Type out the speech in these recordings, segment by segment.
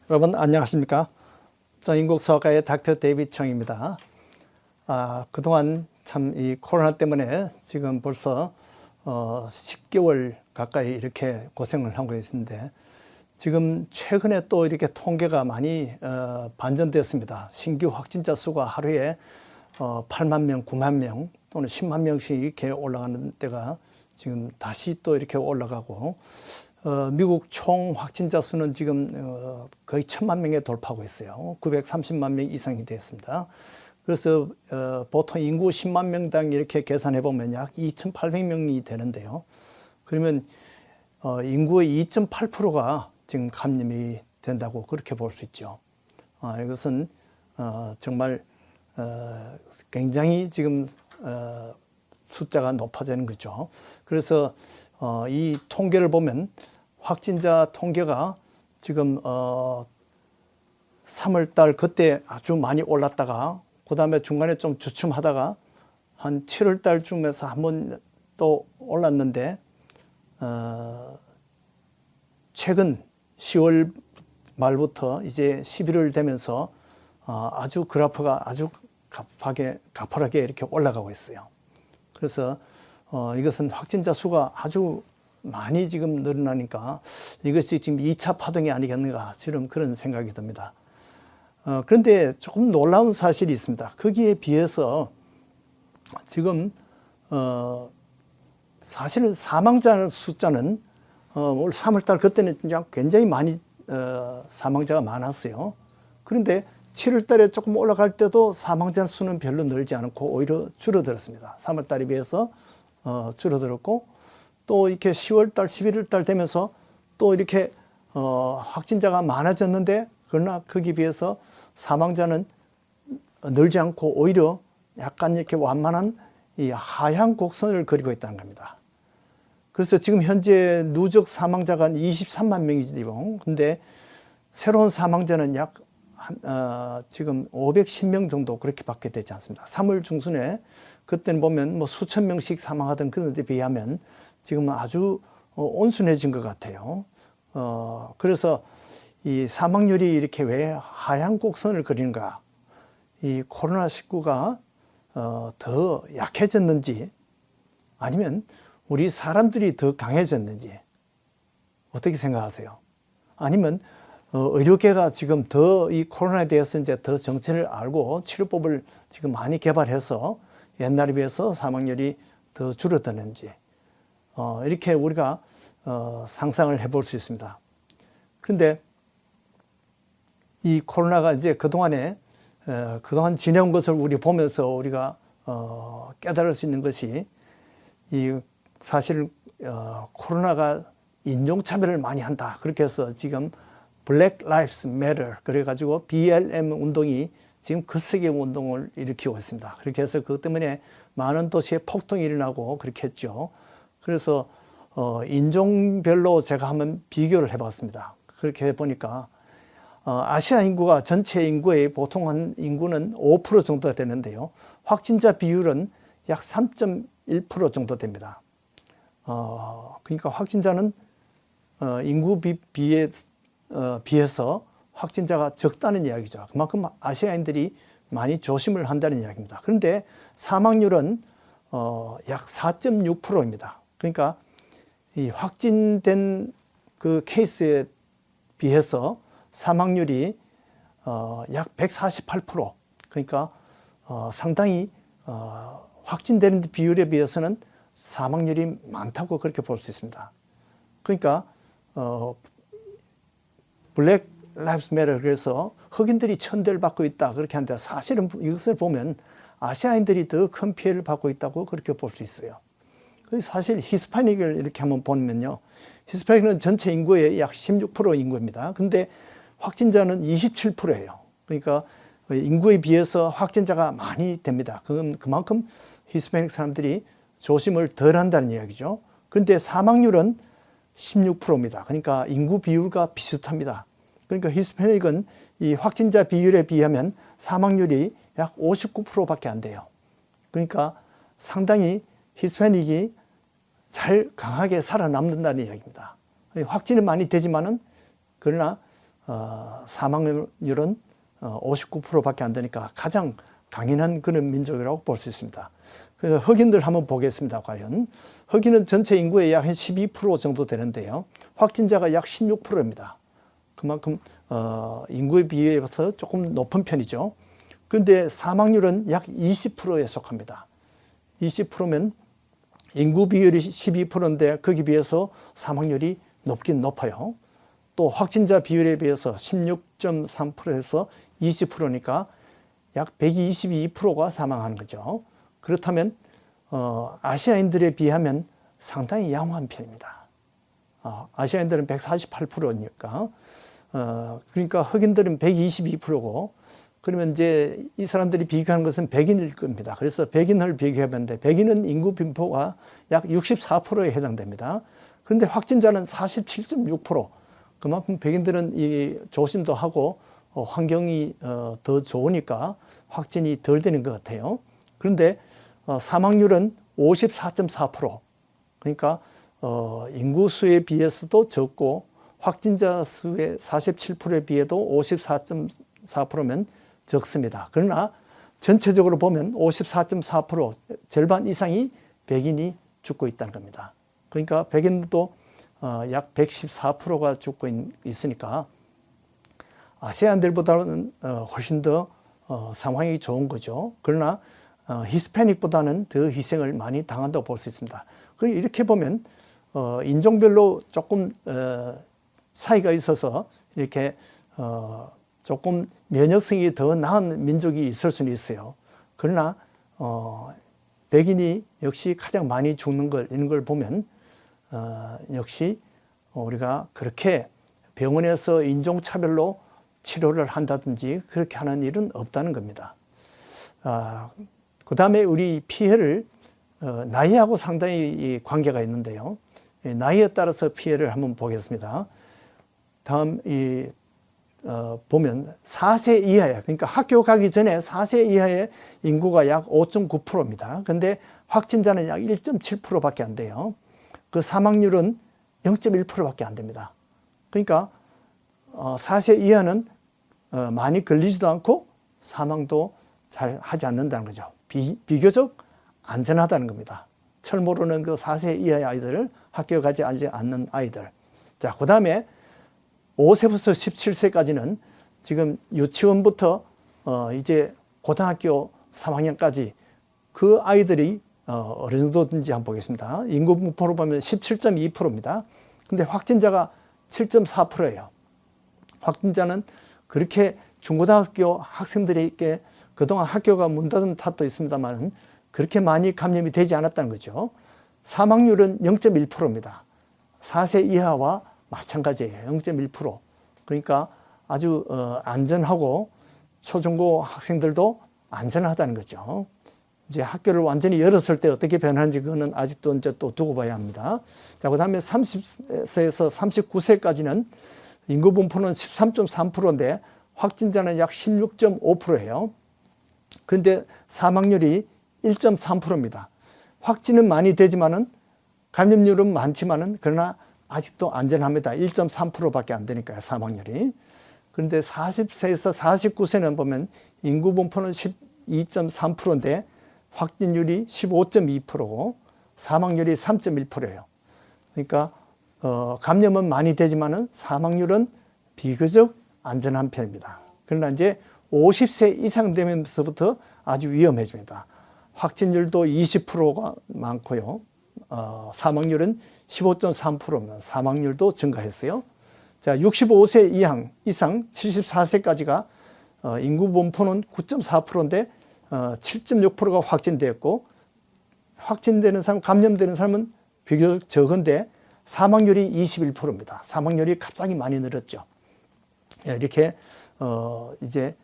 여러분 안녕하십니까? 인국서가의 닥터 데이비드 청입니다. 그동안 참 이 코로나 때문에 지금 벌써 10개월 가까이 이렇게 고생을 하고 있는데 지금 최근에 또 이렇게 통계가 많이 반전되었습니다. 신규 확진자 수가 하루에 8만 명, 9만 명 또는 10만 명씩 이렇게 올라가는 때가 지금 다시 또 이렇게 올라가고 미국 총 확진자 수는 지금 거의 1,000만 명에 돌파하고 있어요. 930만 명 이상이 되었습니다. 그래서 보통 인구 10만 명당 이렇게 계산해 보면 약 2,800명이 되는데요. 그러면 인구의 2.8%가 지금 감염이 된다고 그렇게 볼 수 있죠. 이것은 정말 굉장히 지금 숫자가 높아지는 거죠. 그래서 이 통계를 보면 확진자 통계가 지금 3월달 그때 아주 많이 올랐다가 그 다음에 중간에 좀 주춤하다가 한 7월달쯤에서 한번 또 올랐는데 최근 10월 말부터 이제 11월 되면서 아주 그래프가 아주 가파르게 이렇게 올라가고 있어요. 그래서 이것은 확진자 수가 아주 많이 지금 늘어나니까 이것이 지금 2차 파동이 아니겠는가 지금 그런 생각이 듭니다. 그런데 조금 놀라운 사실이 있습니다. 거기에 비해서 지금 사실은 사망자 숫자는 올 3월달 그때는 굉장히 많이 사망자가 많았어요. 그런데 7월달에 조금 올라갈 때도 사망자 수는 별로 늘지 않고 오히려 줄어들었습니다. 3월달에 비해서 줄어들었고 또 이렇게 10월달, 11월달 되면서 또 이렇게 확진자가 많아졌는데 그러나 거기에 비해서 사망자는 늘지 않고 오히려 약간 이렇게 완만한 이 하향 곡선을 그리고 있다는 겁니다. 그래서 지금 현재 누적 사망자가 23만 명이지요. 근데 새로운 사망자는 약 지금 510명 정도 그렇게 밖에 되지 않습니다. 3월 중순에 그때는 보면 뭐 수천 명씩 사망하던 그런 데 비하면 지금은 아주 온순해진 것 같아요. 그래서 이 사망률이 이렇게 왜 하향 곡선을 그리는가? 이 코로나19가 더 약해졌는지 아니면 우리 사람들이 더 강해졌는지 어떻게 생각하세요? 아니면 의료계가 지금 더 이 코로나에 대해서 이제 더 정체를 알고 치료법을 지금 많이 개발해서 옛날에 비해서 사망률이 더 줄어드는지 이렇게 우리가 상상을 해볼 수 있습니다. 그런데 이 코로나가 이제 그동안 지내온 것을 우리 보면서 우리가 깨달을 수 있는 것이 이 사실 코로나가 인종차별을 많이 한다. 그렇게 해서 지금 Black Lives Matter 그래가지고 BLM 운동이 지금 거세게 운동을 일으키고 있습니다. 그렇게 해서 그것 때문에 많은 도시에 폭동이 일어나고 그렇게 했죠. 그래서 인종별로 제가 한번 비교를 해봤습니다. 그렇게 해보니까 아시아 인구가 전체 인구의 보통 한 인구는 5% 정도 되는데요. 확진자 비율은 약 3.1% 정도 됩니다. 그러니까 확진자는 인구 비해서 확진자가 적다는 이야기죠. 그만큼 아시아인들이 많이 조심을 한다는 이야기입니다. 그런데 사망률은 약 4.6%입니다. 그러니까 이 확진된 그 케이스에 비해서 사망률이 약 148%. 그러니까 상당히 확진되는 비율에 비해서는 사망률이 많다고 그렇게 볼 수 있습니다. 그러니까 블랙 라이브스 매터 그래서 흑인들이 천대를 받고 있다 그렇게 하는데 사실은 이것을 보면 아시아인들이 더 큰 피해를 받고 있다고 그렇게 볼 수 있어요. 사실 히스파닉을 이렇게 한번 보면요. 히스파닉은 전체 인구의 약 16% 인구입니다. 근데 확진자는 27%예요. 그러니까 인구에 비해서 확진자가 많이 됩니다. 그만큼 히스패닉 사람들이 조심을 덜 한다는 이야기죠. 그런데 사망률은 16%입니다. 그러니까 인구 비율과 비슷합니다. 그러니까 히스패닉은 이 확진자 비율에 비하면 사망률이 약 59%밖에 안 돼요. 그러니까 상당히 히스패닉이 잘 강하게 살아남는다는 이야기입니다. 확진은 많이 되지만은 그러나 사망률은 59%밖에 안 되니까 가장 강인한 그런 민족이라고 볼 수 있습니다. 그래서 흑인들 한번 보겠습니다. 과연 흑인은 전체 인구의 약 12% 정도 되는데요. 확진자가 약 16%입니다. 그만큼 인구에 비해서 조금 높은 편이죠. 그런데 사망률은 약 20%에 속합니다. 20%면 인구 비율이 12%인데 거기에 비해서 사망률이 높긴 높아요. 또 확진자 비율에 비해서 16.3%에서 20%니까 약 122%가 사망하는 거죠. 그렇다면 아시아인들에 비하면 상당히 양호한 편입니다. 아시아인들은 148%니까 그러니까 흑인들은 122%고 그러면 이제 이 사람들이 비교하는 것은 백인일 겁니다. 그래서 백인을 비교해봤는데 백인은 인구 분포가 약 64%에 해당됩니다. 그런데 확진자는 47.6%. 그만큼 백인들은 이 조심도 하고 환경이 더 좋으니까 확진이 덜 되는 것 같아요. 그런데 사망률은 54.4%. 그러니까 인구 수에 비해서도 적고 확진자 수의 47%에 비해도 54.4%면 적습니다. 그러나 전체적으로 보면 54.4% 절반 이상이 백인이 죽고 있다는 겁니다. 그러니까 백인도 약 114%가 죽고 있으니까 아시아인들보다는 훨씬 더 상황이 좋은 거죠. 그러나 히스패닉보다는 더 희생을 많이 당한다고 볼 수 있습니다. 이렇게 보면 인종별로 조금 차이가 있어서 이렇게 조금 면역성이 더 나은 민족이 있을 수는 있어요. 그러나 백인이 역시 가장 많이 죽는 걸 이런 걸 보면 역시 우리가 그렇게 병원에서 인종차별로 치료를 한다든지 그렇게 하는 일은 없다는 겁니다. 그 다음에 우리 피해를 나이하고 상당히 관계가 있는데요. 나이에 따라서 피해를 한번 보겠습니다. 다음 보면 4세 이하야. 그러니까 학교 가기 전에 4세 이하의 인구가 약 5.9%입니다. 근데 확진자는 약 1.7%밖에 안 돼요. 그 사망률은 0.1%밖에 안 됩니다. 그러니까 4세 이하는 많이 걸리지도 않고 사망도 잘 하지 않는다는 거죠. 비교적 안전하다는 겁니다. 철 모르는 그 4세 이하의 아이들을 학교 가지 않는 아이들. 자, 그 다음에 5세부터 17세까지는 지금 유치원부터 이제 고등학교 3학년까지 그 아이들이 어느 정도든지 한번 보겠습니다. 인구 분포로 보면 17.2%입니다. 근데 확진자가 7.4%예요. 확진자는 그렇게 중고등학교 학생들에게 그동안 학교가 문 닫은 탓도 있습니다만 그렇게 많이 감염이 되지 않았다는 거죠. 사망률은 0.1%입니다. 4세 이하와 마찬가지예요. 0.1%. 그러니까 아주 안전하고 초중고 학생들도 안전하다는 거죠. 이제 학교를 완전히 열었을 때 어떻게 변하는지 그거는 아직도 이제 또 두고 봐야 합니다. 자, 그 다음에 30세에서 39세까지는 인구 분포는 13.3%인데 확진자는 약 16.5%예요. 근데 사망률이 1.3%입니다. 확진은 많이 되지만은 감염률은 많지만은 그러나 아직도 안전합니다. 1.3%밖에 안 되니까요, 사망률이. 그런데 40세에서 49세는 보면 인구 분포는 12.3%인데 확진율이 15.2%고 사망률이 3.1%예요. 그러니까 감염은 많이 되지만은 사망률은 비교적 안전한 편입니다. 그러나 이제 50세 이상 되면서부터 아주 위험해집니다. 확진율도 20%가 많고요. 사망률은 15.3%입니다. 사망률도 증가했어요. 자, 65세 이상 74세까지가 인구 분포는 9.4%인데 7.6%가 확진되었고 확진되는 사람, 감염되는 사람은 비교적 적은데 사망률이 21%입니다. 사망률이 갑자기 많이 늘었죠. 이렇게 이제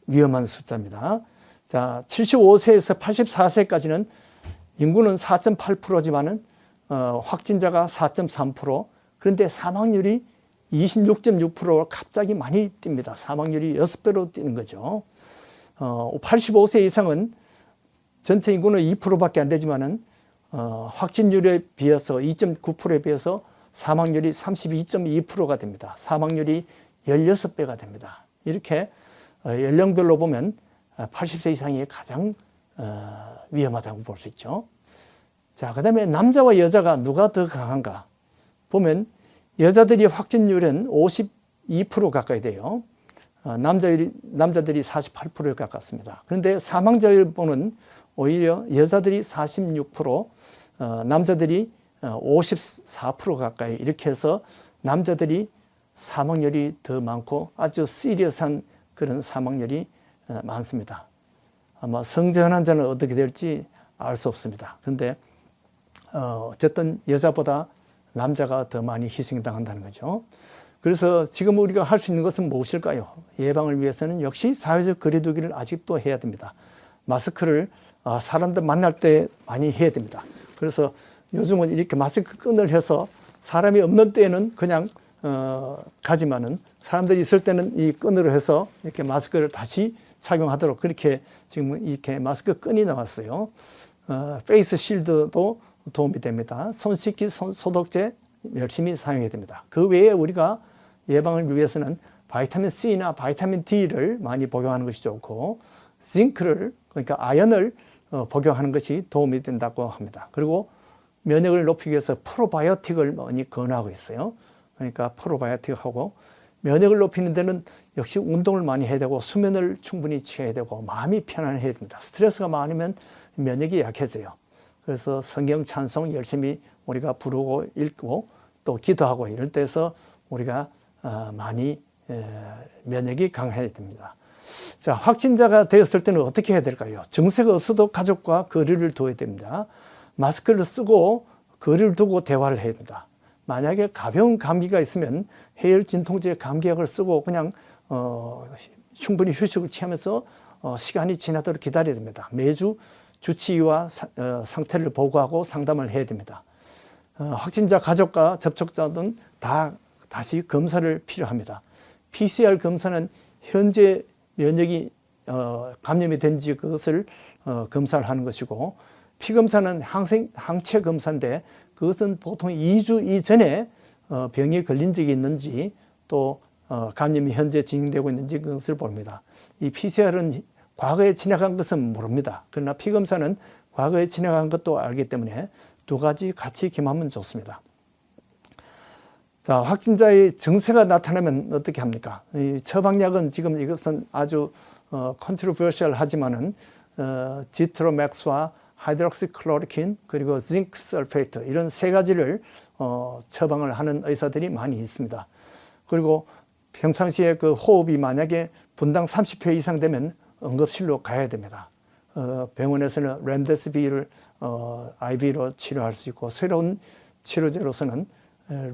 위험한 숫자입니다. 자, 75세에서 84세까지는 인구는 4.8%지만은 확진자가 4.3%, 그런데 사망률이 26.6%로 갑자기 많이 뜁니다. 사망률이 6배로 뛰는 거죠. 85세 이상은 전체 인구는 2%밖에 안 되지만은 확진율에 비해서 2.9%에 비해서 사망률이 32.2%가 됩니다. 사망률이 16배가 됩니다. 이렇게 연령별로 보면 80세 이상이 가장 위험하다고 볼 수 있죠. 자, 그 다음에 남자와 여자가 누가 더 강한가 보면 여자들이 확진율은 52% 가까이 돼요. 남자들이 48%에 가깝습니다. 그런데 사망자율 보는 오히려 여자들이 46%, 남자들이 54% 가까이 이렇게 해서 남자들이 사망률이 더 많고 아주 시리어스한 그런 사망률이 많습니다. 아마 성전 환자는 어떻게 될지 알 수 없습니다. 그런데 어쨌든 여자보다 남자가 더 많이 희생당한다는 거죠. 그래서 지금 우리가 할 수 있는 것은 무엇일까요? 예방을 위해서는 역시 사회적 거리두기를 아직도 해야 됩니다. 마스크를 사람들 만날 때 많이 해야 됩니다. 그래서 요즘은 이렇게 마스크 끈을 해서 사람이 없는 때에는 그냥 가지만은 사람들이 있을 때는 이 끈으로 해서 이렇게 마스크를 다시 착용하도록 그렇게 지금 이렇게 마스크 끈이 나왔어요. 페이스 실드도 도움이 됩니다. 손 씻기, 소독제 열심히 사용해야 됩니다. 그 외에 우리가 예방을 위해서는 바이타민 C나 바이타민 D를 많이 복용하는 것이 좋고 징크를 그러니까 아연을 복용하는 것이 도움이 된다고 합니다. 그리고 면역을 높이기 위해서 프로바이오틱을 많이 권하고 있어요. 그러니까 프로바이오틱하고 면역을 높이는 데는 역시 운동을 많이 해야 되고 수면을 충분히 취해야 되고 마음이 편안해야 됩니다. 스트레스가 많으면 면역이 약해져요. 그래서 성경 찬송 열심히 우리가 부르고 읽고 또 기도하고 이럴 때서 우리가 많이 면역이 강해야 됩니다. 자, 확진자가 되었을 때는 어떻게 해야 될까요? 증세가 없어도 가족과 거리를 둬야 됩니다. 마스크를 쓰고 거리를 두고 대화를 해야 됩니다. 만약에 가벼운 감기가 있으면 해열 진통제 감기약을 쓰고 그냥 충분히 휴식을 취하면서 시간이 지나도록 기다려야 됩니다. 매주 주치의와 상태를 보고하고 상담을 해야 됩니다. 확진자 가족과 접촉자는 다 다시 검사를 필요합니다. PCR 검사는 현재 면역이 감염이 된지 그것을 검사를 하는 것이고 피검사는 항체 검사인데 그것은 보통 2주 이전에 병이 걸린 적이 있는지 또 감염이 현재 진행되고 있는지 그것을 봅니다. 이 PCR은 과거에 지나간 것은 모릅니다. 그러나 피검사는 과거에 지나간 것도 알기 때문에 두 가지 같이 겸하면 좋습니다. 자, 확진자의 증세가 나타나면 어떻게 합니까? 이 처방약은 지금 이것은 아주 컨트로버셜 하지만은 지트로맥스와 하이드록시클로리킨 그리고 징크 설페이트 이런 세 가지를 처방을 하는 의사들이 많이 있습니다. 그리고 평상시에 그 호흡이 만약에 분당 30회 이상 되면 응급실로 가야 됩니다. 병원에서는 렘데시비를 IV로 치료할 수 있고 새로운 치료제로서는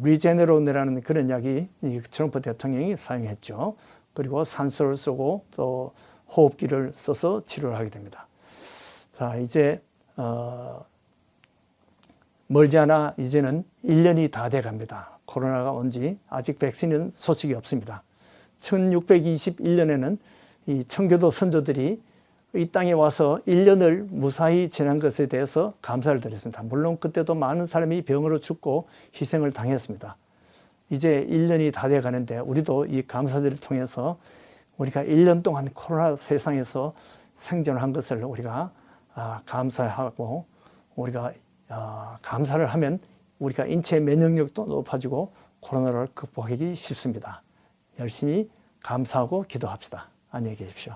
리제네론이라는 그런 약이 트럼프 대통령이 사용했죠. 그리고 산소를 쓰고 또 호흡기를 써서 치료를 하게 됩니다. 자, 이제 멀지 않아 이제는 1년이 다 돼 갑니다. 코로나가 온 지 아직 백신은 소식이 없습니다. 1621년에는 이 청교도 선조들이 이 땅에 와서 1년을 무사히 지난 것에 대해서 감사를 드렸습니다. 물론 그때도 많은 사람이 병으로 죽고 희생을 당했습니다. 이제 1년이 다 돼 가는데 우리도 이 감사절을 통해서 우리가 1년 동안 코로나 세상에서 생존한 것을 우리가 감사하고 우리가 감사를 하면 우리가 인체 면역력도 높아지고 코로나를 극복하기 쉽습니다. 열심히 감사하고 기도합시다. 안녕히 계십시오.